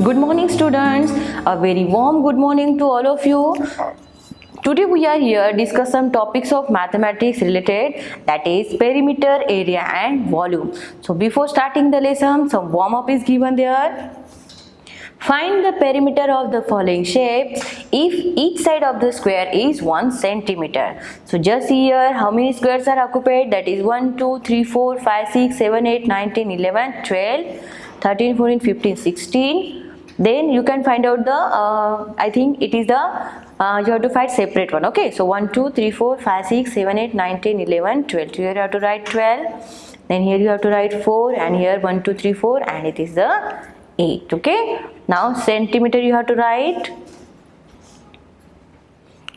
Good morning students, a very warm good morning to all of you. Today we are here discuss some topics of mathematics related, that is perimeter, area and volume. So before starting the lesson, some warm up is given there. Find the perimeter of the following shape if each side of the square is 1 centimeter. So just see here how many squares are occupied, that is 1, 2, 3, 4, 5, 6, 7, 8, 9, 10, 11, 12, 13, 14, 15, 16. Then you can find out the, I think it is the, you have to find separate one, okay. So 1, 2, 3, 4, 5, 6, 7, 8, 9, 10, 11, 12. Here you have to write 12. Then here you have to write 4 and here 1, 2, 3, 4 and it is the 8, okay. Now centimeter you have to write.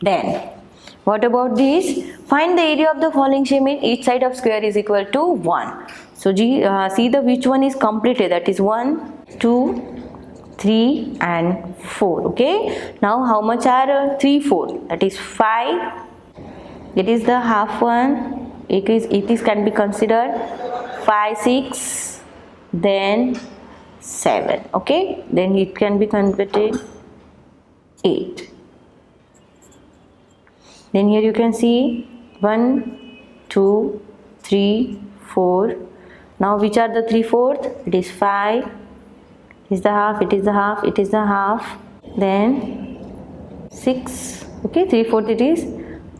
Then what about this? Find the area of the following shape in each side of square is equal to 1. So see the which one is completed, that is 1, 2, 3 and 4, okay. Now how much are 3, 4, that is 5. It is the half one. It is can be considered 5, 6, then 7, okay. Then it can be converted 8. Then here you can see 1, 2, 3, 4. Now which are the 3/4? It is 5. It is the half. It is the half. It is the half. Then 6. Okay, 3/4 it is.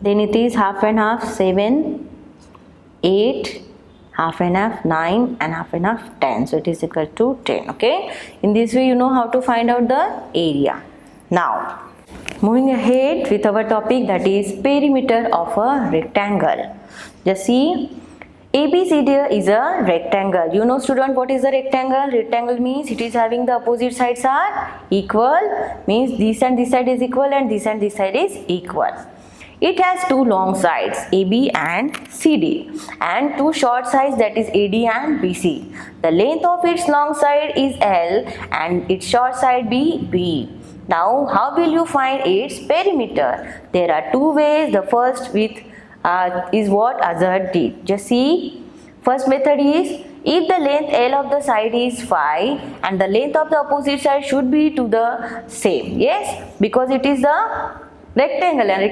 Then it is half and half. 7, 8. Half and half 9 and half and half 10, so it is equal to 10, okay. In this way you know how to find out the area. Now moving ahead with our topic, that is perimeter of a rectangle. Just see, ABCD is a rectangle. You know student what is a rectangle? Rectangle means it is having the opposite sides are equal, means this and this side is equal and this and this side is equal. It has two long sides AB and CD and two short sides, that is AD and BC. The length of its long side is L and its short side B. Now how will you find its perimeter? There are two ways. The first with is what Azhar did. Just see, first method is, if the length L of the side is 5 and the length of the opposite side should be to the same. Yes, because it is the rectangle and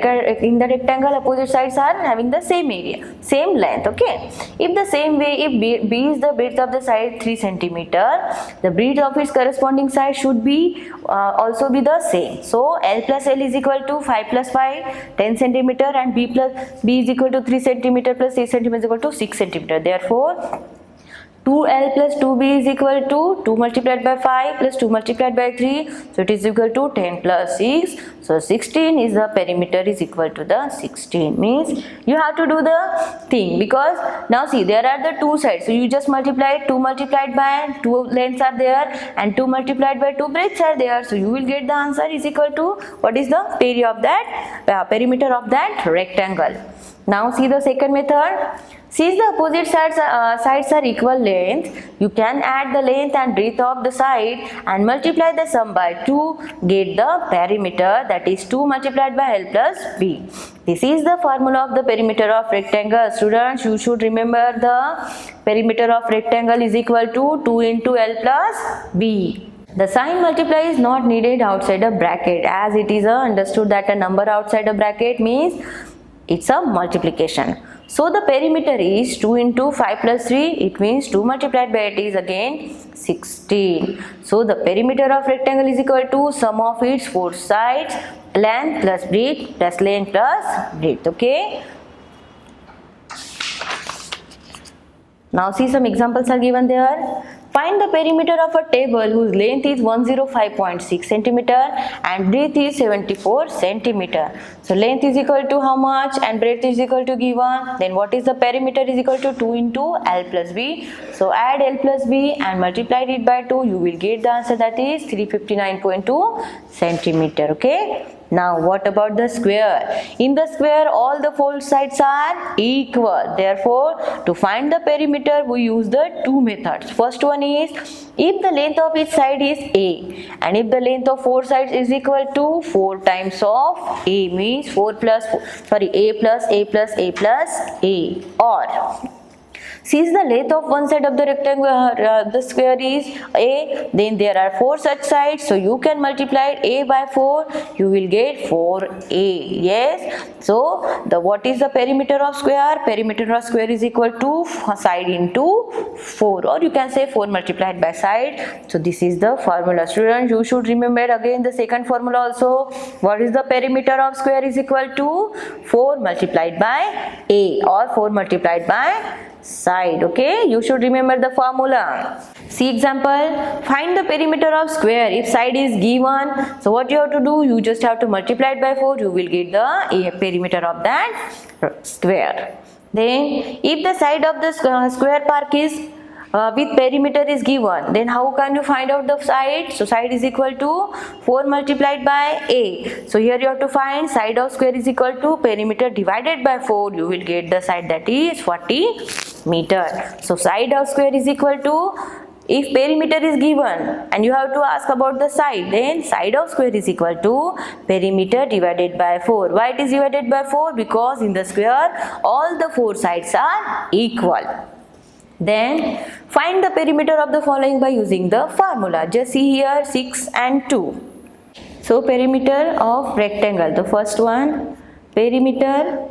in the rectangle opposite sides are having the same area, same length, okay. If the same way, if B is the breadth of the side 3 centimeter, the breadth of its corresponding side should be also be the same. So L plus L is equal to 5 plus 5, 10 centimeter, and B is equal to 3 centimeter plus 6 centimeter is equal to 6 centimeter. Therefore 2L plus 2B is equal to 2 multiplied by 5 plus 2 multiplied by 3. So it is equal to 10 plus 6. So 16 is the perimeter is equal to the 16. Means you have to do the thing, because now see there are the two sides. So you just multiply 2 multiplied by 2 lengths are there and 2 multiplied by 2 breadths are there. So you will get the answer is equal to what is the area of that perimeter of that rectangle. Now see the second method. Since the opposite sides are equal length, you can add the length and breadth of the side and multiply the sum by 2, get the perimeter, that is 2 multiplied by L plus B. This is the formula of the perimeter of rectangle. Students, you should remember the perimeter of rectangle is equal to 2 into L plus B. The sign multiply is not needed outside a bracket, as it is understood that a number outside a bracket means it's a multiplication. So the perimeter is 2 into 5 plus 3, it means 2 multiplied by 8 is again 16. So the perimeter of rectangle is equal to sum of its four sides, length plus length plus breadth, okay. Now see some examples are given there. Find the perimeter of a table whose length is 105.6 centimeter and breadth is 74 centimeter. So length is equal to how much and breadth is equal to given. Then what is the perimeter is equal to 2 into L plus B. So add L plus B and multiply it by 2. You will get the answer, that is 359.2 centimeter, okay. Now what about the square? In the square all the four sides are equal. Therefore to find the perimeter we use the two methods. First one is, if the length of each side is A and if the length of four sides is equal to 4 times of A, means A plus A plus A plus A plus A, or Since the length of one side of the rectangle, the square is a, then there are 4 such sides, so you can multiply a by 4, you will get 4a. Yes, so the what is the perimeter of square? Perimeter of square is equal to side into 4, or you can say 4 multiplied by side. So this is the formula. Students, you should remember again the second formula also. What is the perimeter of square is equal to 4 multiplied by a, or 4 multiplied by side. Okay, you should remember the formula. See example, find the perimeter of square if side is given. So what you have to do, you just have to multiply it by 4, you will get the perimeter of that square. Then if the side of the square park is with perimeter is given, then how can you find out the side? So side is equal to 4 multiplied by a. So here you have to find side of square is equal to perimeter divided by 4. You will get the side, that is 40 meter. So side of square is equal to, if perimeter is given and you have to ask about the side, then side of square is equal to perimeter divided by 4. Why it is divided by 4? Because in the square all the 4 sides are equal. Then find the perimeter of the following by using the formula. Just see here 6 and 2. So perimeter of rectangle, the first one, perimeter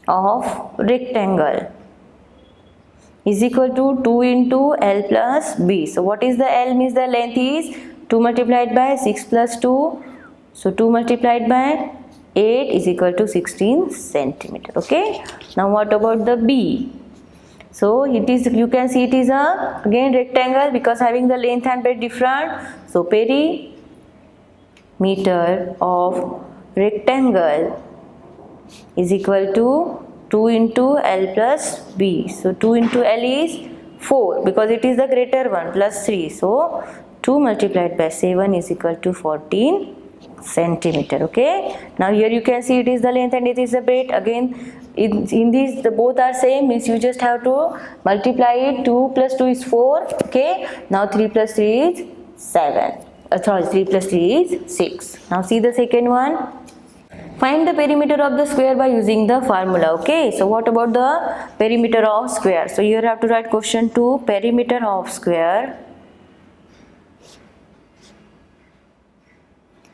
of rectangle is equal to 2 into L plus B. So what is the L? Means the length is 2 multiplied by 6 plus 2. So 2 multiplied by 8 is equal to 16 centimeter. Okay. Now what about the B? So it is, you can see it is a again rectangle because having the length and breadth different. So perimeter of rectangle is equal to 2 into L plus B. So 2 into L is 4 because it is the greater one, plus 3. So 2 multiplied by 7 is equal to 14 centimeter. Okay. Now here you can see it is the length and it is the breadth. Again in these the both are same, means you just have to multiply it. 2 plus 2 is 4. Okay. Now 3 plus 3 is 7. 3 plus 3 is 6. Now see the second one. Find the perimeter of the square by using the formula. Okay. So what about the perimeter of square? So here you have to write question 2, perimeter of square.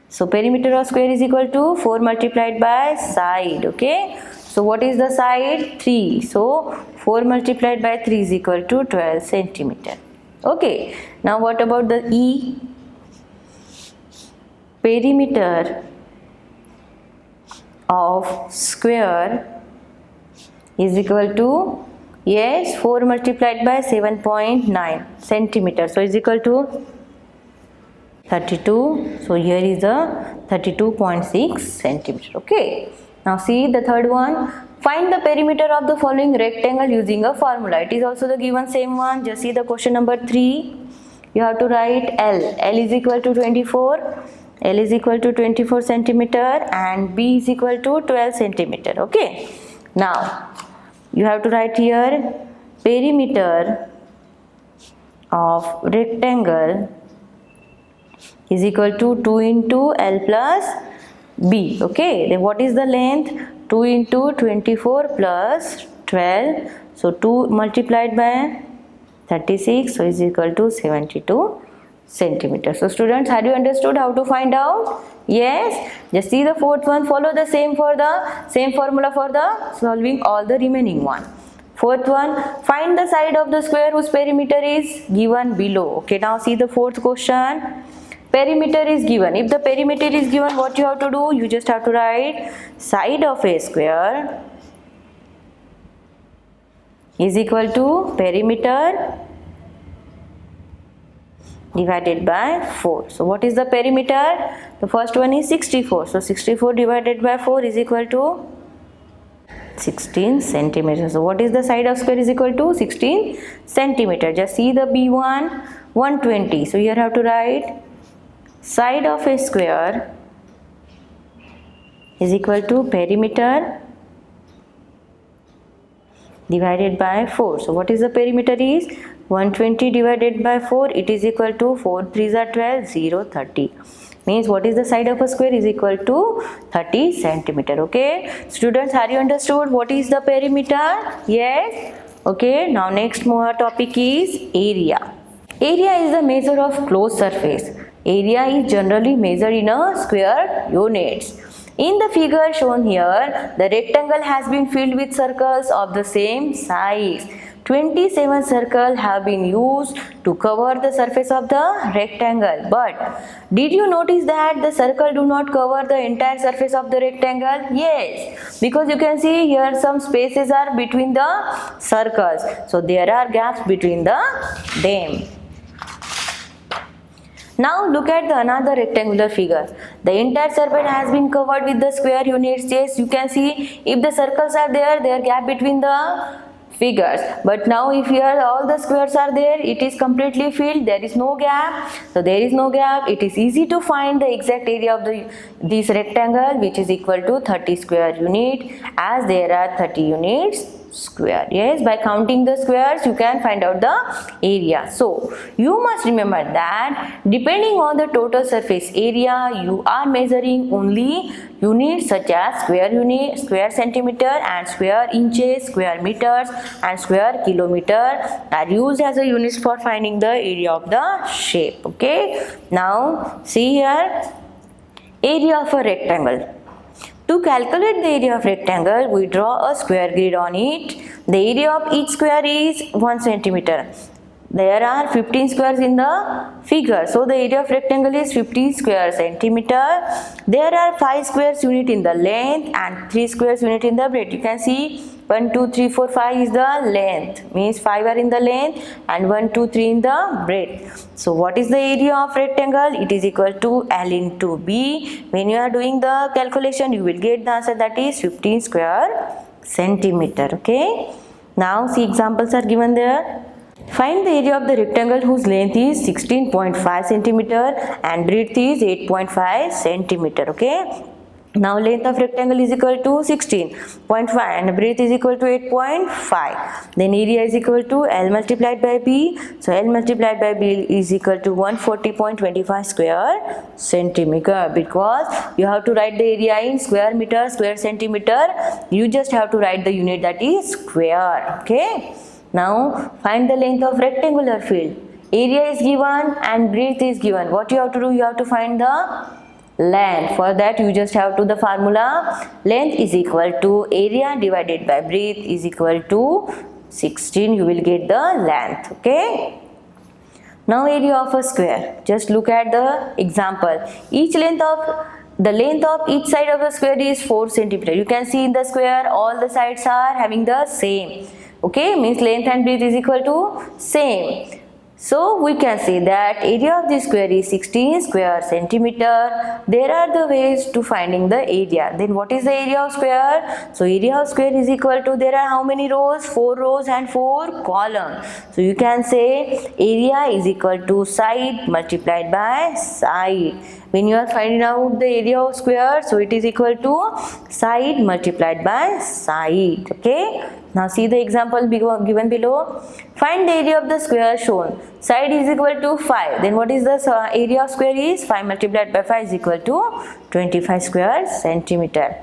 So perimeter of square is equal to 4 multiplied by side. Okay. So what is the side? 3. So 4 multiplied by 3 is equal to 12 centimeter. Okay. Now what about the E? Perimeter of square is equal to, yes, 4 multiplied by 7.9 centimeter. So is equal to 32. So here is the 32.6 centimeter. Okay. Now see the third one. Find the perimeter of the following rectangle using a formula. It is also the given same one. Just see the question number 3. You have to write L. L is equal to 24. L is equal to 24 centimeter and B is equal to 12 centimeter. Okay. Now you have to write here perimeter of rectangle is equal to 2 into L plus B. Okay. Then what is the length? 2 into 24 plus 12. So 2 multiplied by 36. So is equal to 72 centimeters. So students, have you understood how to find out? Yes. Just see the fourth one. Follow the same formula for the solving all the remaining one. Fourth one. Find the side of the square whose perimeter is given below. Okay. Now see the fourth question. Perimeter is given. If the perimeter is given, what you have to do? You just have to write side of a square is equal to perimeter divided by 4. So what is the perimeter? The first one is 64. So 64 divided by 4 is equal to 16 centimeters. So what is the side of square is equal to 16 centimeter. Just see the B1, 120. So here have to write side of a square is equal to perimeter divided by 4. So what is the perimeter is? 120 divided by 4, it is equal to 4 3s are 12, 0, 30. means what is the side of a square is equal to 30 centimeter. Okay, students, are you understood what is the perimeter? Yes. Okay, now next more topic is area. Area is the measure of closed surface. Area is generally measured in a square units. In the figure shown here, the rectangle has been filled with circles of the same size. 27 circles have been used to cover the surface of the rectangle. But did you notice that the circle do not cover the entire surface of the rectangle? Yes, because you can see here some spaces are between the circles. So there are gaps between them. Now look at the another rectangular figure. The entire surface has been covered with the square units. Yes, you can see if the circles are there are gap between the figures. But now if here all the squares are there, it is completely filled. There is no gap. So there is no gap. It is easy to find the exact area of this rectangle, which is equal to 30 square unit, as there are 30 units square. Yes, by counting the squares you can find out the area. So you must remember that depending on the total surface area, you are measuring only units such as square unit, square centimeter and square inches, square meters and square kilometer are used as a units for finding the area of the shape. Okay, now see here, area of a rectangle. To calculate the area of rectangle, we draw a square grid on it. The area of each square is 1 centimeter. There are 15 squares in the figure. So the area of rectangle is 15 square centimeter. There are 5 squares unit in the length and 3 squares unit in the breadth. You can see 1, 2, 3, 4, 5 is the length. Means 5 are in the length and 1, 2, 3 in the breadth. So what is the area of rectangle? It is equal to L into B. When you are doing the calculation, you will get the answer, that is 15 square centimeter. Okay. Now see, examples are given there. Find the area of the rectangle whose length is 16.5 centimeter and breadth is 8.5 centimeter. Okay. Now length of rectangle is equal to 16.5 and breadth is equal to 8.5. Then area is equal to L multiplied by B. So L multiplied by B is equal to 140.25 square centimeter, because you have to write the area in square meter, square centimeter. You just have to write the unit, that is square. Okay. Now find the length of rectangular field. Area is given and breadth is given. What you have to do? You have to find the length. For that you just have to the formula, length is equal to area divided by breadth is equal to 16. You will get the length. Okay. Now area of a square. Just look at the example. The length of each side of the square is 4 centimeter. You can see in the square all the sides are having the same. Okay, means length and breadth is equal to same. So we can say that area of the square is 16 square centimeter. There are the ways to finding the area. Then what is the area of square? So area of square is equal to, there are how many rows? 4 rows and 4 columns. So you can say area is equal to side multiplied by side. When you are finding out the area of square, so it is equal to side multiplied by side. Okay. Now see the example given below. Find the area of the square shown. Side is equal to 5. Then what is the area of square is? 5 multiplied by 5 is equal to 25 square centimeter.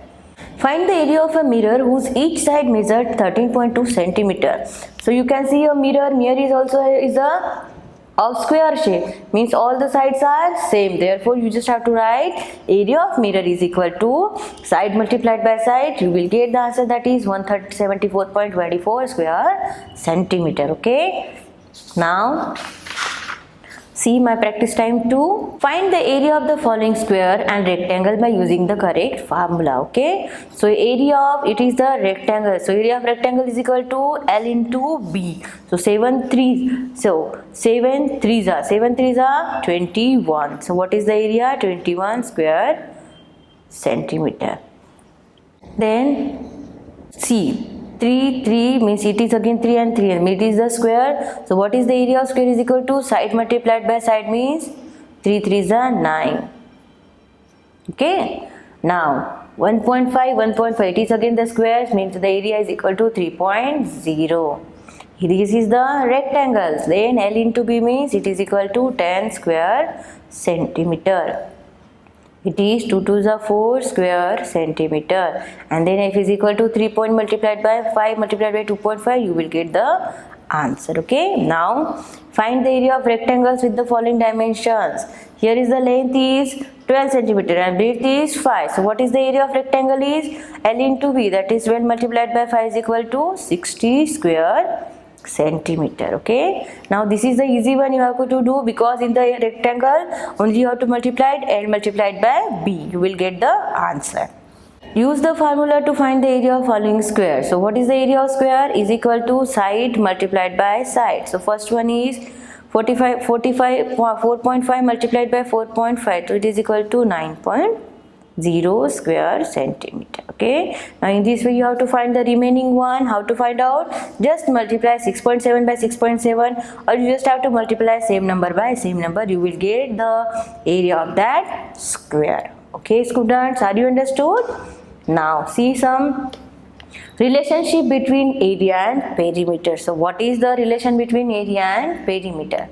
Find the area of a mirror whose each side measured 13.2 centimeter. So you can see a mirror. Mirror is also a of square shape, means all the sides are same. Therefore you just have to write area of mirror is equal to side multiplied by side. You will get the answer, that is 174.24 square centimeter. Okay. Now see my practice time 2. Find the area of the following square and rectangle by using the correct formula. Okay. So area of it is the rectangle. So area of rectangle is equal to L into B. So 7 3s are 21. So what is the area? 21 square centimeter. Then see, 3 means it is again 3 and 3 and it is the square. So what is the area of square is equal to side multiplied by side, means 3 3s are 9. Okay. Now 1.5 it is again the squares, means the area is equal to 3.0. This is the rectangles. Then L into B means it is equal to 10 square centimeter. it is 2 to the 4 square centimeter. And then f is equal to 3 point multiplied by 5 multiplied by 2.5, you will get the answer. Okay, now find the area of rectangles with the following dimensions. Here is the length is 12 centimeter and breadth is 5. So what is the area of rectangle is L into B, that is 12 multiplied by 5 is equal to 60 square centimeter. Okay, now this is the easy one you have to do, because in the rectangle only you have to multiply L multiplied by B, you will get the answer. Use the formula to find the area of following square. So what is the area of square? Is equal to side multiplied by side. So first one is 4.5 multiplied by 4.5, so it is equal to 9.0 square centimeter. Okay, now in this way you have to find the remaining one. How to find out? Just multiply 6.7 by 6.7, or you just have to multiply same number by same number, you will get the area of that square. Okay students, are you understood? Now see some relationship between area and perimeter. So what is the relation between area and perimeter?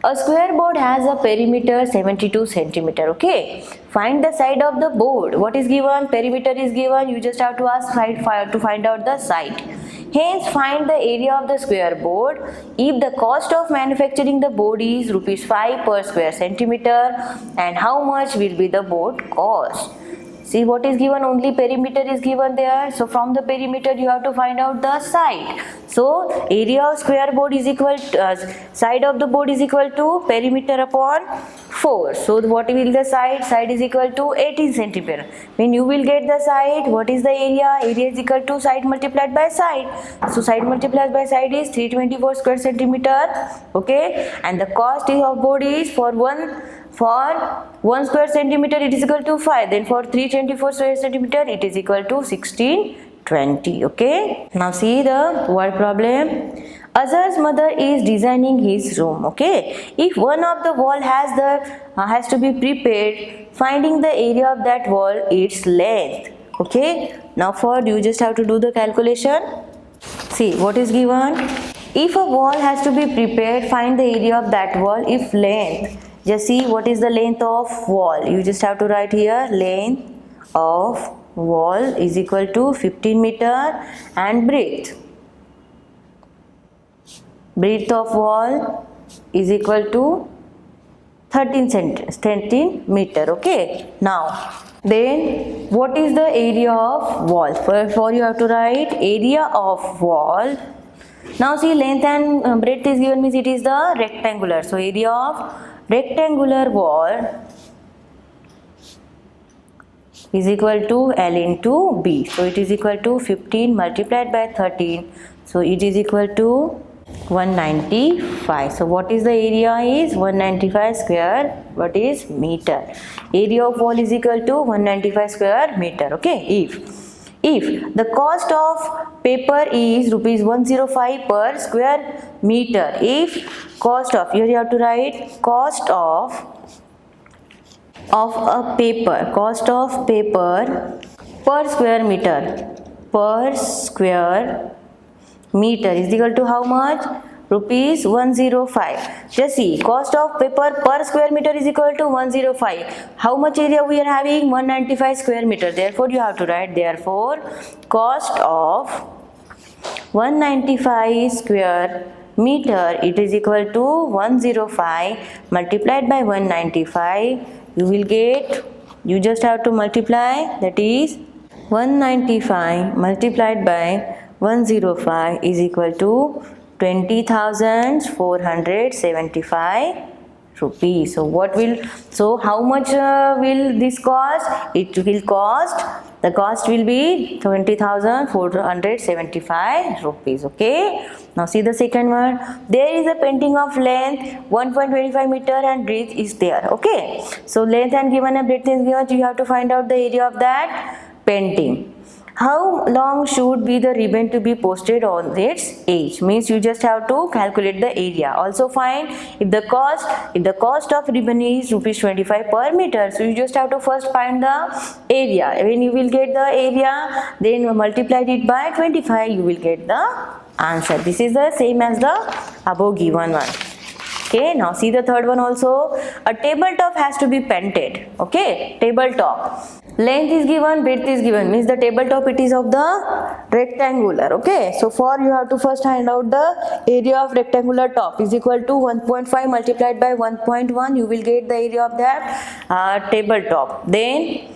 A square board has a perimeter 72 centimeter. Okay, find the side of the board. What is given? Perimeter is given, you just have to ask side to find out the side. Hence find the area of the square board if the cost of manufacturing the board is ₹5 per square centimeter, and how much will be the board cost. See what is given, only perimeter is given there. So from the perimeter you have to find out the side. So area of square board is equal to, side of the board is equal to perimeter upon 4. So what will the side? Side is equal to 18 centimeter. When you will get the side, what is the area? Area is equal to side multiplied by side. So side multiplied by side is 324 square centimeter. Okay, and the cost of board is for 1 square centimeter it is equal to 5, then for 324 square centimeter it is equal to 1620. Okay, now see the word problem. Azhar's mother is designing his room. Okay, if one of the wall has to be prepared, finding the area of that wall, its length. Okay, now for you just have to do the calculation. See what is given. If a wall has to be prepared, find the area of that wall if length. Just see what is the length of wall. You just have to write here length of wall is equal to 15 meter and breadth. Breadth of wall is equal to 13 meter. Okay. Now then what is the area of wall? For you have to write area of wall. Now see length and breadth is given, means it is the rectangular. So area of rectangular wall is equal to L into B. So it is equal to 15 multiplied by 13. So it is equal to 195. So what is the area is 195 square, what is meter. Area of wall is equal to 195 square meter. Okay, if the cost of paper is ₹105 per square meter, if cost of, here you have to write cost of a paper, cost of paper per square meter is equal to how much? ₹105. Just see, cost of paper per square meter is equal to 105. How much area we are having? 195 square meter. Therefore you have to write, therefore cost of 195 square meter, it is equal to 105 multiplied by 195. You will get, you just have to multiply, that is 195 multiplied by 105 is equal to 20,475 rupees. So how much will this cost? It will cost, the cost will be 20,475 rupees. Okay, now see the second one. There is a painting of length 1.25 meter and breadth is there. Okay, so length and given a breadth is given, you have to find out the area of that painting. How long should be the ribbon to be posted on its edge? Means you just have to calculate the area. Also find if the cost of ribbon is ₹25 per meter. So you just have to first find the area. When you will get the area, then multiply it by 25, you will get the answer. This is the same as the above given one. Okay, now see the third one also. A tabletop has to be painted. Okay, tabletop. Length is given, width is given, means the tabletop it is of the rectangular. Okay, so for you have to first find out the area of rectangular top is equal to 1.5 multiplied by 1.1. You will get the area of that tabletop. Then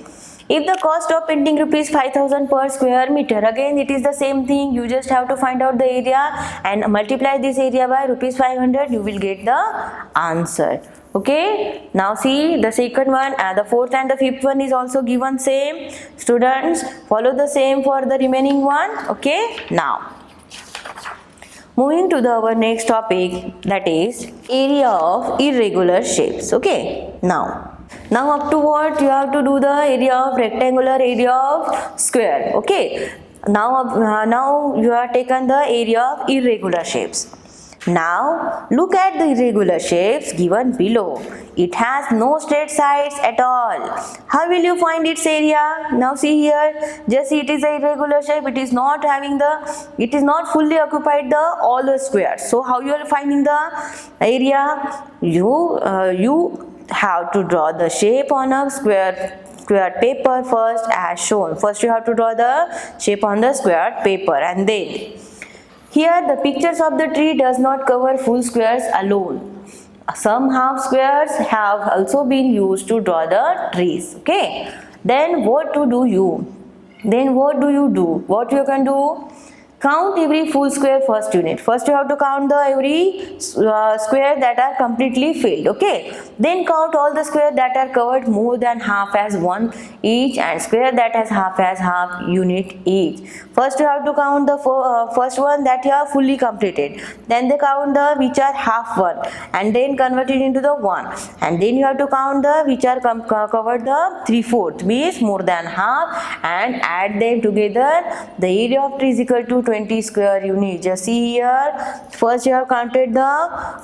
if the cost of painting rupees 5,000 per square meter, again it is the same thing. You just have to find out the area and multiply this area by rupees 500. You will get the answer. Okay, now see the second one and the fourth and the fifth one is also given same. Students, follow the same for the remaining one. Okay, now moving to our next topic, that is area of irregular shapes. Okay, now up to what you have to do the area of rectangular, area of square. Okay, now you have taken the area of irregular shapes. Now look at the irregular shapes given below. It has no straight sides at all. How will you find its area? Now see here, just see it is a irregular shape. It is not fully occupied all the squares. So how you are finding the area? You have to draw the shape on a square paper first as shown. First you have to draw the shape on the square paper, and then here the pictures of the tree does not cover full squares alone. Some half squares have also been used to draw the trees. Okay, then what do you do? What you can do? Count every full square first unit. First you have to count the every square that are completely filled. Okay, then count all the square that are covered more than half as one each, and square that has half as half unit each. First you have to count the first one that you have fully completed, then they count the which are half one and then convert it into the one, and then you have to count the which are covered the 3/4 means more than half, and add them together. The area of tree is equal to 20 square units. Just see here, first you have counted the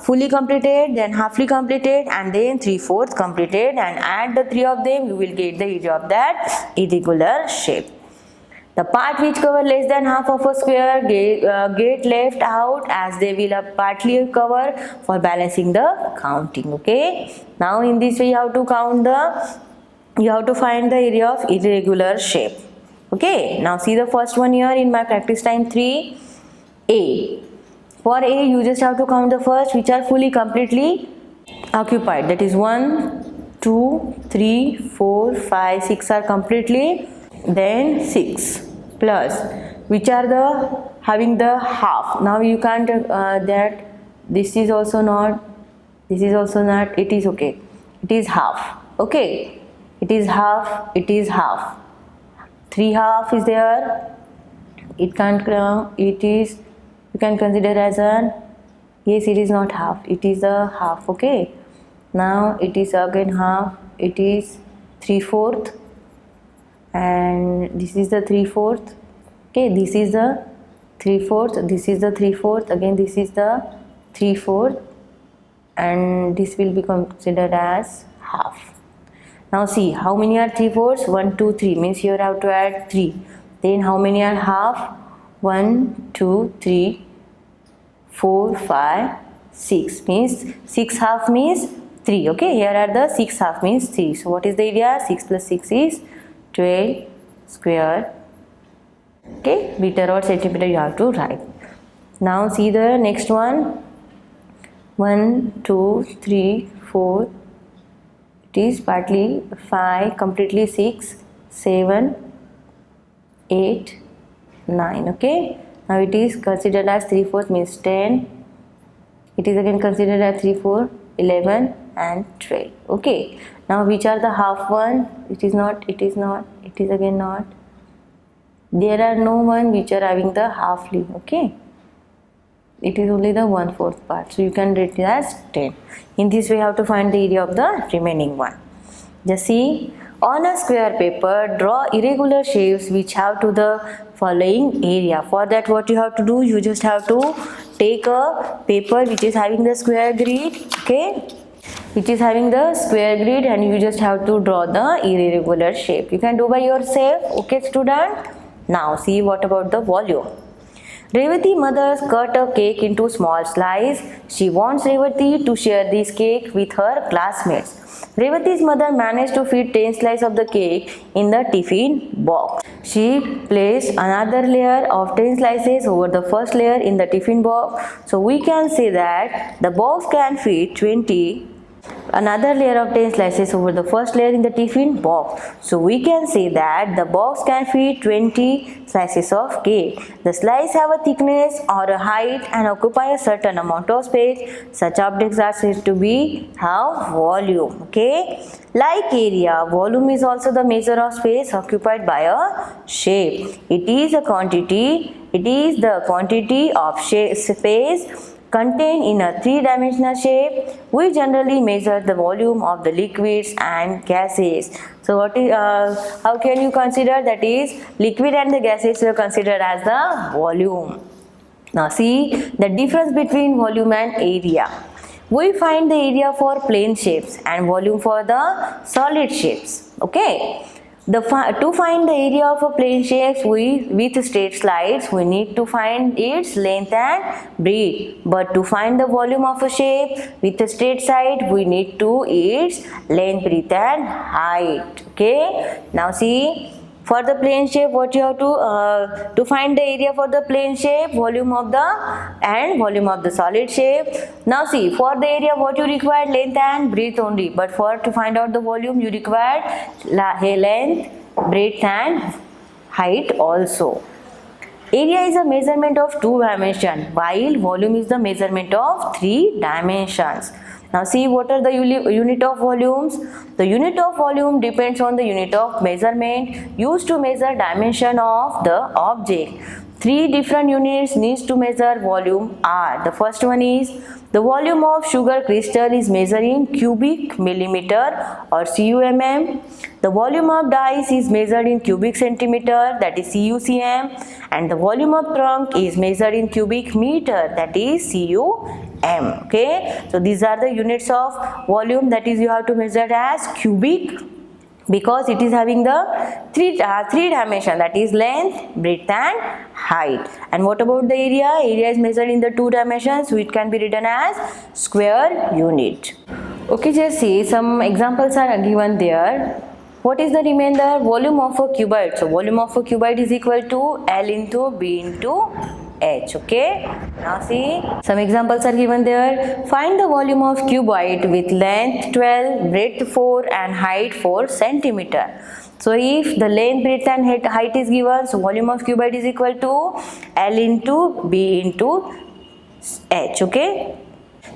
fully completed, then halfly completed, and then 3/4 completed, and add the three of them. You will get the area of that irregular shape. The part which cover less than half of a square get left out as they will partly cover for balancing the counting. Okay, now in this way you have to find the area of irregular shape. Okay, now see the first one here in my practice time 3. A. For A you just have to count the first which are fully completely occupied, that is 1, 2, 3, 4, 5, 6 are completely, then 6 plus which are the having the half. Now you can't that this is also not, it is okay, it is half. Okay, it is half, 3 half is there, it can't it is, you can consider as an, yes, it is not half, it is a half. Okay, now it is again half, it is 3/4, and this is the 3/4. Okay, this is the 3/4, this is the 3/4, again this is the 3/4, and this will be considered as half. Now see how many are 3/4. 1, 2, 3 means here I have to add 3. Then how many are half? 1, 2, 3, 4, 5, 6 means 6 half means 3. Okay, here are the 6 half means 3. So what is the area? 6 plus 6 is 12 square. Okay, meter or centimeter you have to write. Now see the next one. 1, 2, 3, 4. It is partly 5, completely 6, 7, 8, 9. Okay, now it is considered as 3/4 means 10. It is again considered as 3/4, 11 and 12. Okay, now which are the half one? It is not, it is again not. There are no one which are having the halfly. Okay, it is only the 1/4 part, so you can write it as 10. In this way you have to find the area of the remaining one. Just see, on a square paper draw irregular shapes which have to the following area. For that what you have to do, you just have to take a paper which is having the square grid. Okay, which is having the square grid, and you just have to draw the irregular shape. You can do by yourself. Okay student, now see what about the volume. Revati mother cut a cake into small slices. She wants Revati to share this cake with her classmates. Revati's mother managed to fit 10 slices of the cake in the tiffin box. She placed another layer of 10 slices over the first layer in the tiffin box. So we can say that the box can fit 20. Another layer of 10 slices over the first layer in the tiffin box. So we can say that the box can fit 20 slices of cake. The slices have a thickness or a height and occupy a certain amount of space. Such objects are said to be have volume. Okay. Like area, volume is also the measure of space occupied by a shape. It is a quantity. It is the quantity of space contained in a three-dimensional shape. We generally measure the volume of the liquids and gases. So what is, how can you consider? That is, liquid and the gases are considered as the volume. Now see the difference between volume and area. We find the area for plane shapes and volume for the solid shapes. Okay. To find the area of a plane shape with straight slides, we need to find its length and breadth. But to find the volume of a shape with a straight side, we need to its length, breadth and height. Okay. Now see, for the plane shape, what you have to find the area for the plane shape, volume of the solid shape. Now see, for the area what you require length and breadth only, but to find out the volume you require length, breadth and height also. Area is a measurement of 2 dimensions, while volume is the measurement of 3 dimensions. Now see, what are the unit of volumes? The unit of volume depends on the unit of measurement used to measure dimension of the object. 3 different units needs to measure volume are. The first one is the volume of sugar crystal is measured in cubic millimeter or CUMM. The volume of dice is measured in cubic centimeter, that is CUCM, and the volume of trunk is measured in cubic meter, that is CUM. Okay, so these are the units of volume, that is you have to measure as cubic, because it is having the three dimension, that is length, breadth and height. And what about the area? Area is measured in the 2 dimensions, so it can be written as square unit. Okay, just see some examples are given there. What is the remainder? Volume of a cuboid. So volume of a cuboid is equal to L into B into H. Okay. Now see, some examples are given there. Find the volume of cuboid with length 12, breadth 4 and height 4 centimeter. So if the length, breadth and height is given, so volume of cuboid is equal to L into B into H. Okay.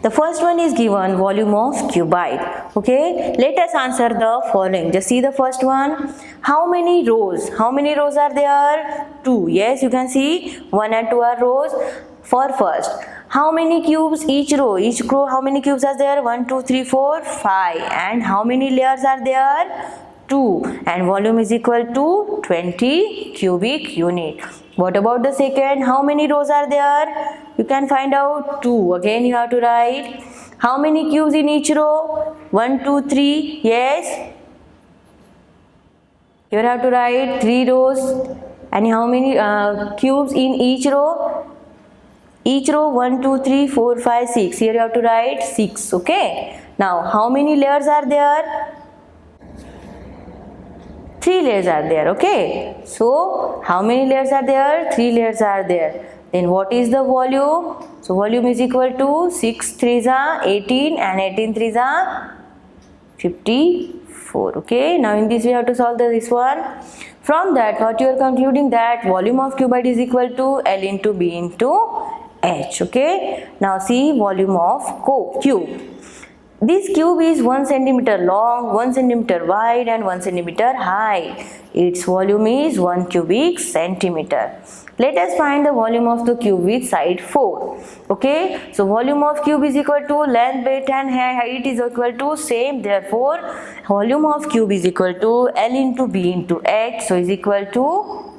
The first one is given, volume of cuboid. Okay, let us answer the following. Just see the first one. How many rows? How many rows are there? 2. Yes, you can see 1 and 2 are rows. For first, how many cubes each row? Each row, how many cubes are there? 1, 2, 3, 4, 5. And how many layers are there? 2. And volume is equal to 20 cubic unit. What about the second? How many rows are there? You can find out 2. Again you have to write. How many cubes in each row? 1, 2, 3. Yes. You have to write 3 rows. And how many cubes in each row? Each row 1, 2, 3, 4, 5, 6. Here you have to write 6. Okay. Now how many layers are there? 3 layers are there. Okay. So how many layers are there? 3 layers are there. Then what is the volume? So volume is equal to 6 3s are 18 and 18 3s are 54. Okay. Now in this we have to solve this one. From that what you are concluding, that volume of cuboid is equal to L into B into H. Okay. Now see volume of cube. This cube is 1 centimeter long, 1 centimeter wide and 1 centimeter high. Its volume is 1 cubic centimeter. Let us find the volume of the cube with side 4. Okay, so volume of cube is equal to length, breadth and height is equal to same. Therefore, volume of cube is equal to L into B into H. So is equal to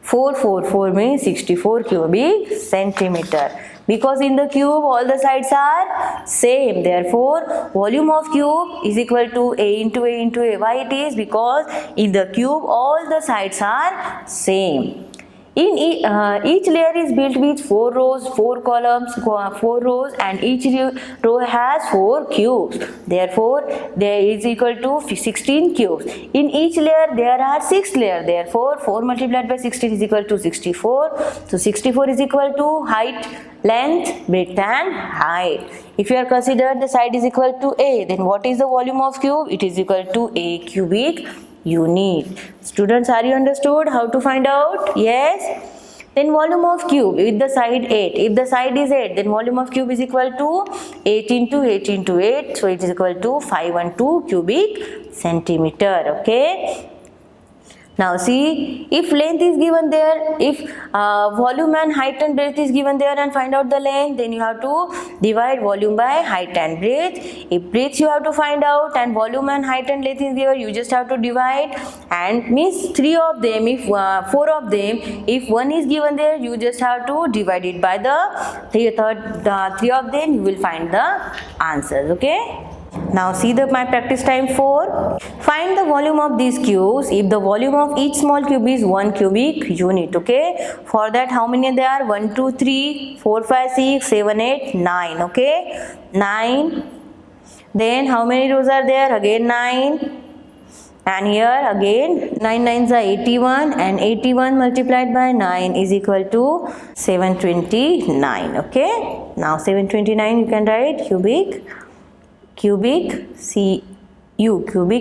4 means 64 cubic centimeter. Because in the cube all the sides are same. Therefore, volume of cube is equal to A into A into A. Why it is? Because in the cube all the sides are same. Each layer is built with 4 rows, 4 columns, 4 rows, and each row has 4 cubes. Therefore, there is equal to 16 cubes. In each layer there are 6 layers. Therefore, 4 multiplied by 16 is equal to 64. So 64 is equal to height, length, breadth and height. If you are considered the side is equal to A, then what is the volume of cube? It is equal to A cubic unit. Students, are you understood how to find out? Yes. Then volume of cube with the side 8. If the side is 8, then volume of cube is equal to 8 into 8 into 8. So it is equal to 512 cubic centimeter. Okay. Now see, if length is given there, if volume and height and breadth is given there and find out the length, then you have to divide volume by height and breadth. If breadth you have to find out and volume and height and length is given, you just have to divide, and means 3 of them, if 4 of them, if one is given there, you just have to divide it by the 3 of them, you will find the answers. Okay. Now see my practice time 4. Find the volume of these cubes if the volume of each small cube is 1 cubic unit. Okay. For that, how many there are? 1, 2, 3, 4, 5, 6, 7, 8, 9. Okay. 9. Then how many rows are there? Again 9. And here again 9 9s are 81, and 81 multiplied by 9 is equal to 729. Okay. Now 729 you can write cubic cubic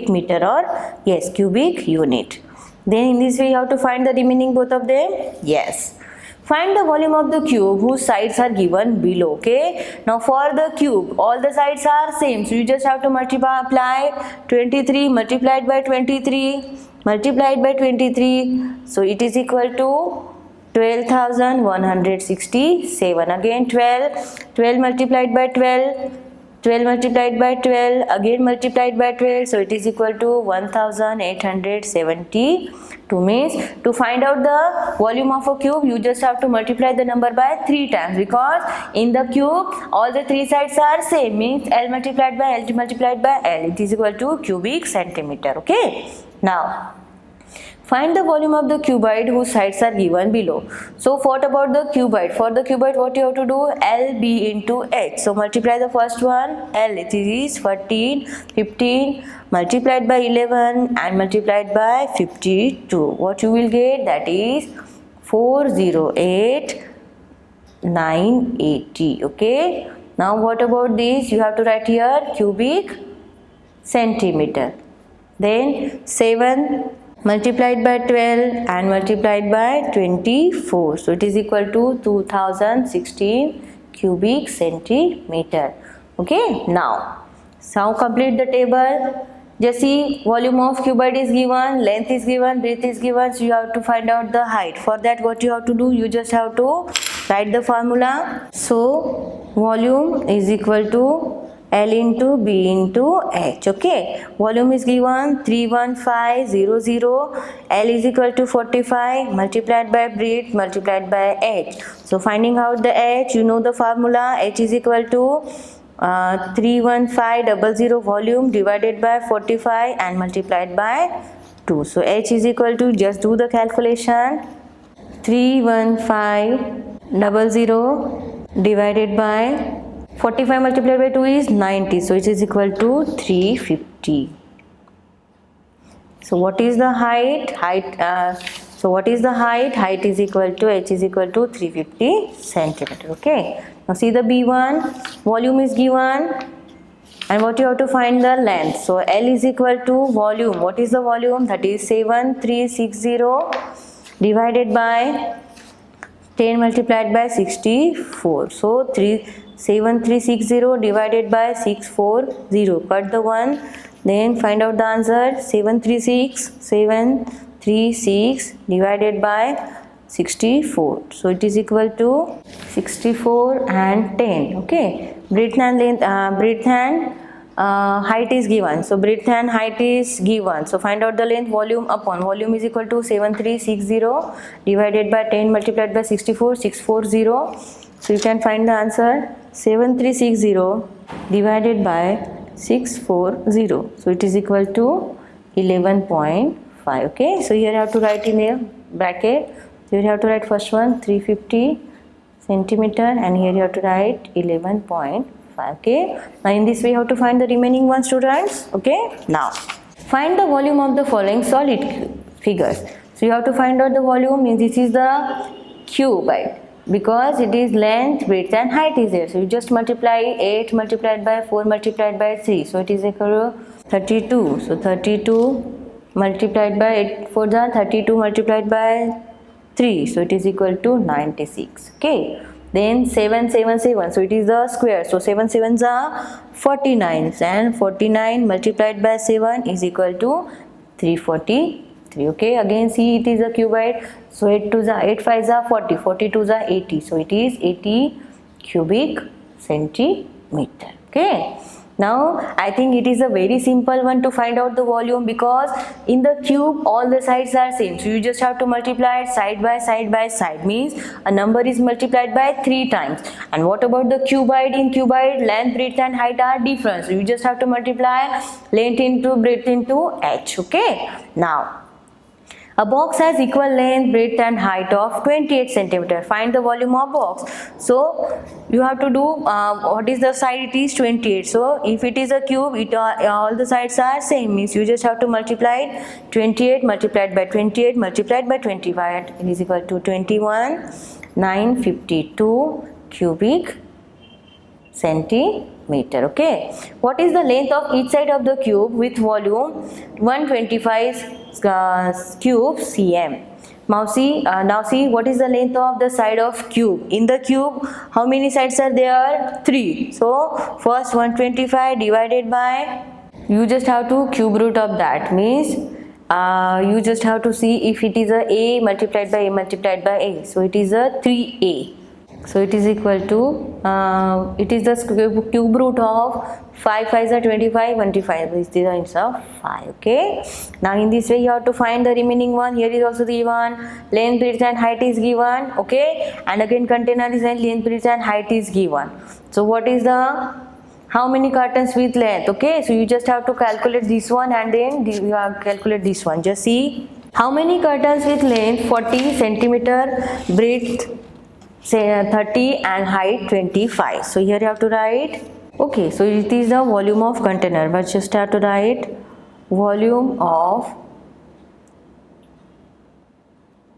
meter, or yes, cubic unit. Then in this way you have to find the remaining both of them. Yes. Find the volume of the cube whose sides are given below. Okay. Now for the cube, all the sides are same. So you just have to multiply 23 multiplied by 23 multiplied by 23. So it is equal to 12,167. Again 12 multiplied by 12 multiplied by 12, again multiplied by 12, so it is equal to 1872. Means to find out the volume of a cube, you just have to multiply the number by 3 times, because in the cube all the 3 sides are same, means L multiplied by L multiplied by L, it is equal to cubic centimeter. Okay. Now find the volume of the cuboid whose sides are given below. So what about the cuboid? For the cuboid, what you have to do? LB into H. So multiply the first one. L, it is 14, 15 multiplied by 11 and multiplied by 52. What you will get? That is 408,980. Okay. Now what about this? You have to write here cubic centimeter. Then 7 multiplied by 12 and multiplied by 24. So it is equal to 2016 cubic centimeter. Okay. Now complete the table. Just see, volume of cuboid is given, length is given, breadth is given. So you have to find out the height. For that, what you have to do? You just have to write the formula. So volume is equal to L into B into H. Okay. Volume is given 31500. L is equal to 45 multiplied by breadth multiplied by H. So finding out the H, you know the formula. H is equal to 31500 volume divided by 45 and multiplied by 2. So H is equal to, just do the calculation, 31500 divided by 45 multiplied by 2 is 90. So it is equal to 350. So what is the height? Height is equal to, H is equal to 350 centimeter. Okay. Now see the B1, volume is given, and what you have to find the length. So L is equal to volume. What is the volume? That is 7360 divided by 10 multiplied by 64. So 7360 divided by 640. Cut the 1. Then find out the answer. 736 divided by 64. So it is equal to 64 and 10. Okay. Breadth and length, breadth and height is given. So breadth and height is given. So find out the length. Volume upon volume is equal to 7360 divided by 10 multiplied by 64, 640. So you can find the answer, 7360 divided by 640. So it is equal to 11.5. Okay. So here I have to write in a bracket So here you have to write first one 350 centimeter, and here you have to write 11.5. Okay, now in this way you have to find the remaining one, students. Okay, now find the volume of the following solid figures. So you have to find out the volume, means this is the cuboid, because it is length, breadth and height is there. So you just multiply 8 multiplied by 4 multiplied by 3, so it is equal to 32. So 32 multiplied by 8 4 the 32 multiplied by 3, so it is equal to 96. Okay, then 7 7 7, so it is the square, so 7 7s are 49, and 49 multiplied by 7 is equal to 343. Okay, again see, it is a cuboid, so 8 2s are 8 5s are 40, 40 2s are 80, so it is 80 cubic centimeter. Okay, now I think it is a very simple one to find out the volume, because in the cube all the sides are same, so you just have to multiply it side by side by side, means a number is multiplied by 3 times. And what about the cuboid? In cuboid, length, breadth and height are different, so you just have to multiply length into breadth into h. Okay, now a box has equal length, breadth and height of 28 centimeter. Find the volume of box. So you have to do what is the side? It is 28. So if it is a cube, all the sides are same, means you just have to multiply it 28 multiplied by 28 multiplied by 25. It is equal to 21,952 cubic centimeter. Okay, what is the length of each side of the cube with volume 125 cube cm? Now see what is the length of the side of cube. In the cube, how many sides are there? 3. So first 125 divided by, you just have to cube root of that, means you just have to see if it is a multiplied by a multiplied by a, so it is a 3a. So it is equal to, it is the cube root of 5 5s are 25, 25 is the answer of 5. Okay, now in this way you have to find the remaining one. Here is also given, length, breadth and height is given. Okay, and again container is length, breadth and height is given. So what is the, how many cartons with length? Okay, so you just have to calculate this one, and then you have to calculate this one. Just see how many cartons with length 40 centimeter, breadth say 30 and height 25. So here you have to write, okay, so it is the volume of container, but just have to write volume of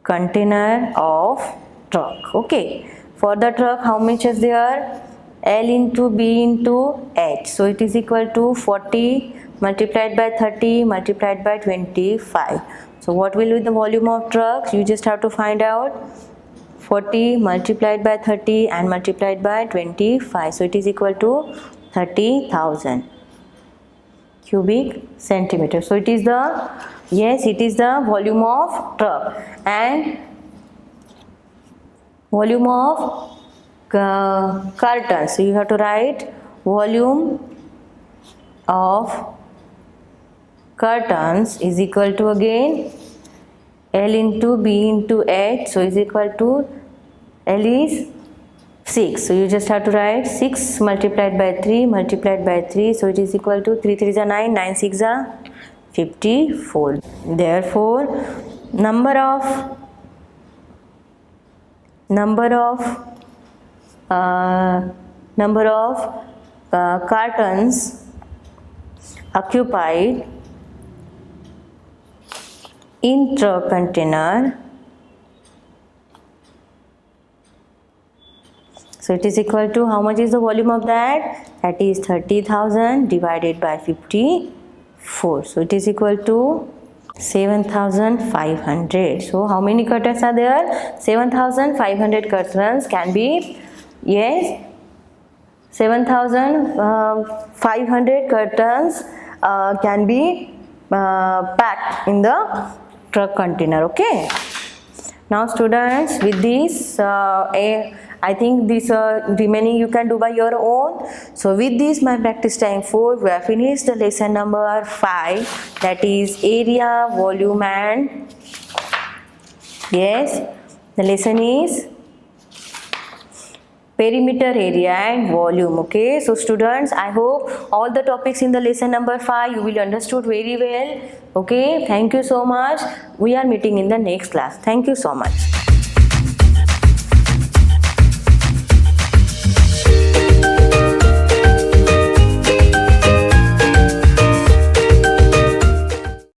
container of truck. Okay, for the truck, how much is there? L into B into H, so it is equal to 40 multiplied by 30 multiplied by 25. So what will be the volume of trucks? You just have to find out 40 multiplied by 30 and multiplied by 25, so it is equal to 30,000 cubic centimeter. So it is the, yes, it is the volume of truck. And volume of cartons, so you have to write volume of cartons is equal to, again, L into B into H, so is equal to, L is 6, so you just have to write 6 multiplied by 3 multiplied by 3, so it is equal to 3 3s are 9, 9 6 are 54. Therefore number of cartons occupied in truck container, so it is equal to, how much is the volume of that? That is 30,000 divided by 54, so it is equal to 7,500. So how many cartons are there? 7,500 cartons can be, yes, 7,500 cartons can be packed in the truck container. Okay, now students, with this I think this remaining you can do by your own. So with this my practice time 4, we have finished the lesson number 5, that is area, volume and, yes, the lesson is perimeter, area and volume. Okay, so students, I hope all the topics in the lesson number 5 you will understood very well. Okay, thank you so much. We are meeting in the next class. Thank you so much.